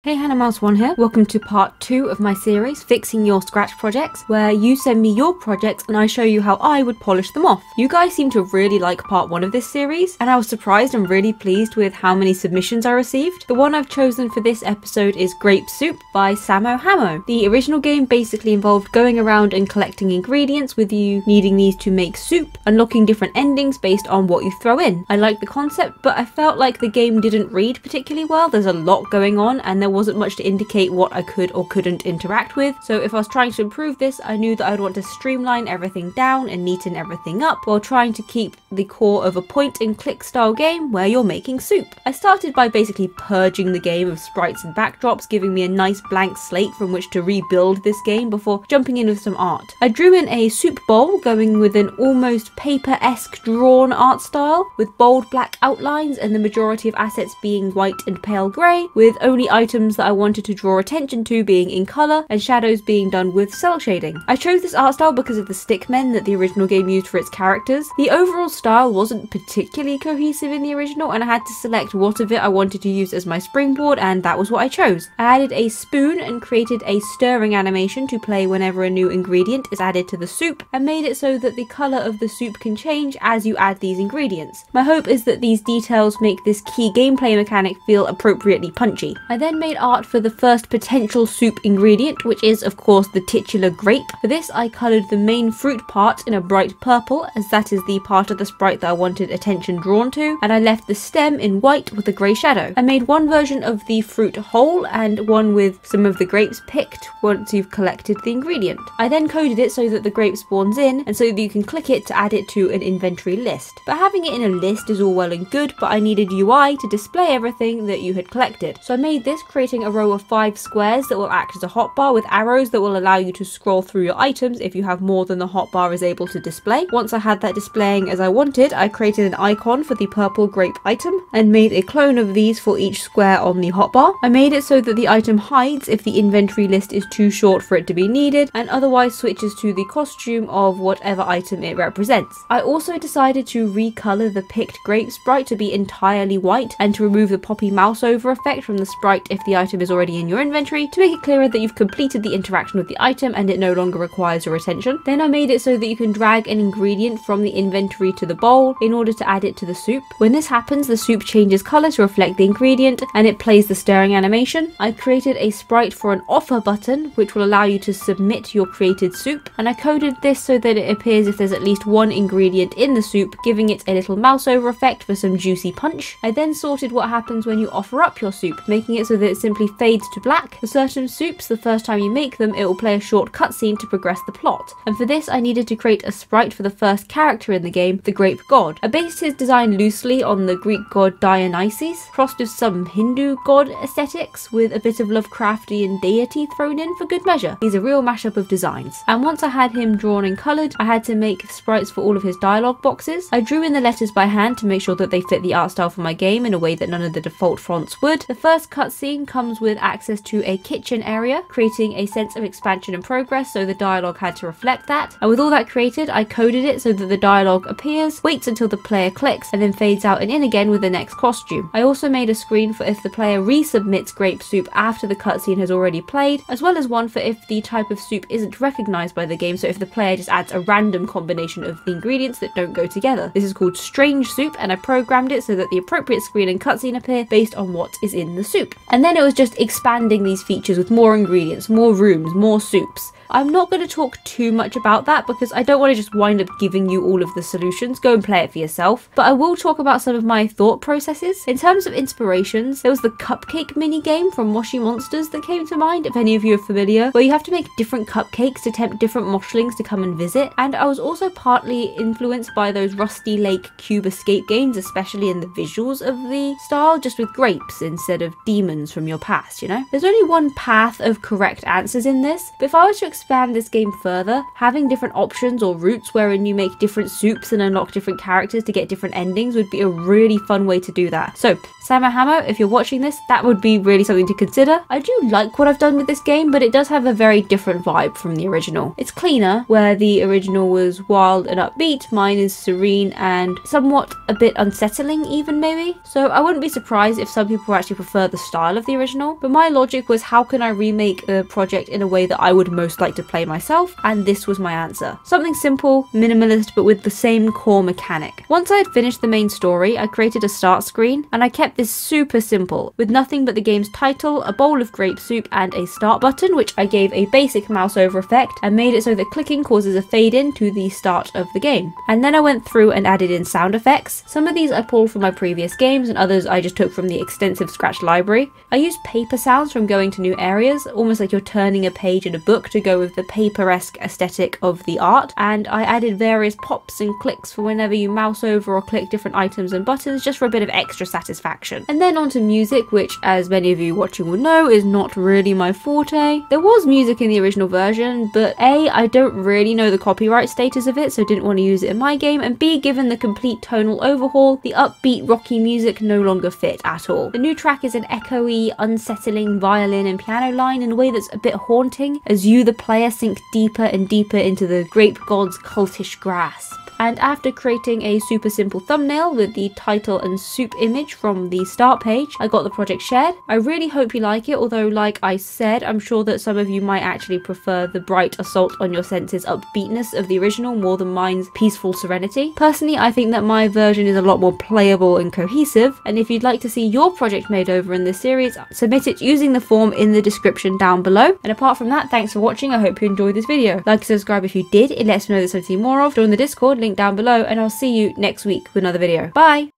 Hey HannahMouse1 here, welcome to part 2 of my series, Fixing Your Scratch Projects, where you send me your projects and I show you how I would polish them off. You guys seem to really like part 1 of this series, and I was surprised and really pleased with how many submissions I received. The one I've chosen for this episode is Grape Soup by SammoHammo. The original game basically involved going around and collecting ingredients with you needing these to make soup, unlocking different endings based on what you throw in. I like the concept, but I felt like the game didn't read particularly well. There's a lot going on and there wasn't much to indicate what I could or couldn't interact with, so if I was trying to improve this, I knew that I would want to streamline everything down and neaten everything up while trying to keep the core of a point and click style game where you're making soup. I started by basically purging the game of sprites and backdrops, giving me a nice blank slate from which to rebuild this game before jumping in with some art. I drew in a soup bowl, going with an almost paper-esque drawn art style with bold black outlines and the majority of assets being white and pale grey, with only items that I wanted to draw attention to being in colour and shadows being done with cell shading. I chose this art style because of the stickmen that the original game used for its characters. The overall style wasn't particularly cohesive in the original and I had to select what of it I wanted to use as my springboard, and that was what I chose. I added a spoon and created a stirring animation to play whenever a new ingredient is added to the soup, and made it so that the colour of the soup can change as you add these ingredients. My hope is that these details make this key gameplay mechanic feel appropriately punchy. I then made art for the first potential soup ingredient, which is of course the titular grape. For this I coloured the main fruit part in a bright purple, as that is the part of the sprite that I wanted attention drawn to, and I left the stem in white with a grey shadow. I made one version of the fruit whole and one with some of the grapes picked once you've collected the ingredient. I then coded it so that the grape spawns in and so that you can click it to add it to an inventory list. But having it in a list is all well and good, but I needed UI to display everything that you had collected. So I made this, creating a row of 5 squares that will act as a hotbar with arrows that will allow you to scroll through your items if you have more than the hotbar is able to display. Once I had that displaying as I wanted, I created an icon for the purple grape item and made a clone of these for each square on the hotbar. I made it so that the item hides if the inventory list is too short for it to be needed, and otherwise switches to the costume of whatever item it represents. I also decided to recolour the picked grape sprite to be entirely white and to remove the poppy mouse over effect from the sprite if the item is already in your inventory, to make it clearer that you've completed the interaction with the item and it no longer requires your attention. Then I made it so that you can drag an ingredient from the inventory to the bowl in order to add it to the soup. When this happens, the soup changes colour to reflect the ingredient and it plays the stirring animation. I created a sprite for an offer button which will allow you to submit your created soup, and I coded this so that it appears if there's at least one ingredient in the soup, giving it a little mouse over effect for some juicy punch. I then sorted what happens when you offer up your soup, making it so that it simply fades to black. For certain soups, the first time you make them, it will play a short cutscene to progress the plot. And for this, I needed to create a sprite for the first character in the game, the Grape God. I based his design loosely on the Greek god Dionysus, crossed with some Hindu god aesthetics, with a bit of Lovecraftian deity thrown in for good measure. He's a real mashup of designs. And once I had him drawn and coloured, I had to make sprites for all of his dialogue boxes. I drew in the letters by hand to make sure that they fit the art style for my game in a way that none of the default fonts would. The first cutscene comes with access to a kitchen area, creating a sense of expansion and progress, so the dialogue had to reflect that. And with all that created, I coded it so that the dialogue appears, waits until the player clicks, and then fades out and in again with the next costume. I also made a screen for if the player resubmits Grape Soup after the cutscene has already played, as well as one for if the type of soup isn't recognised by the game, so if the player just adds a random combination of the ingredients that don't go together. This is called Strange Soup, and I programmed it so that the appropriate screen and cutscene appear based on what is in the soup. And then it was just expanding these features with more ingredients, more rooms, more soups. I'm not going to talk too much about that because I don't want to just wind up giving you all of the solutions. Go and play it for yourself. But I will talk about some of my thought processes. In terms of inspirations, there was the cupcake mini game from Moshi Monsters that came to mind, if any of you are familiar, where you have to make different cupcakes to tempt different moshlings to come and visit. And I was also partly influenced by those Rusty Lake cube escape games, especially in the visuals of the style, just with grapes instead of demons from your past, you know? There's only one path of correct answers in this, but if I was to expand this game further, having different options or routes wherein you make different soups and unlock different characters to get different endings would be a really fun way to do that. So, SammoHammo, if you're watching this, that would be really something to consider. I do like what I've done with this game, but it does have a very different vibe from the original. It's cleaner, where the original was wild and upbeat, mine is serene and somewhat a bit unsettling even maybe. So I wouldn't be surprised if some people actually prefer the style of the original, but my logic was how can I remake a project in a way that I would most like to play myself, and this was my answer. Something simple, minimalist, but with the same core mechanic. Once I had finished the main story, I created a start screen, and I kept this super simple, with nothing but the game's title, a bowl of grape soup, and a start button, which I gave a basic mouse over effect, and made it so that clicking causes a fade in to the start of the game. And then I went through and added in sound effects. Some of these I pulled from my previous games, and others I just took from the extensive Scratch library. I used paper sounds from going to new areas, almost like you're turning a page in a book to go with the paper-esque aesthetic of the art, and I added various pops and clicks for whenever you mouse over or click different items and buttons, just for a bit of extra satisfaction. And then onto music, which, as many of you watching will know, is not really my forte. There was music in the original version, but A, I don't really know the copyright status of it, so didn't want to use it in my game, and B, given the complete tonal overhaul, the upbeat rocky music no longer fit at all. The new track is an echoey, unsettling violin and piano line in a way that's a bit haunting, as you, the player, sink deeper and deeper into the grape god's cultish grasp. And after creating a super simple thumbnail with the title and soup image from the start page, I got the project shared. I really hope you like it, although like I said, I'm sure that some of you might actually prefer the bright assault on your senses upbeatness of the original more than mine's peaceful serenity. Personally, I think that my version is a lot more playable and cohesive, and if you'd like to see your project made over in this series, submit it using the form in the description down below. And apart from that, thanks for watching. I hope you enjoyed this video. Like and subscribe if you did, it lets me know there's something more of. Join the Discord, link down below, and I'll see you next week with another video. Bye!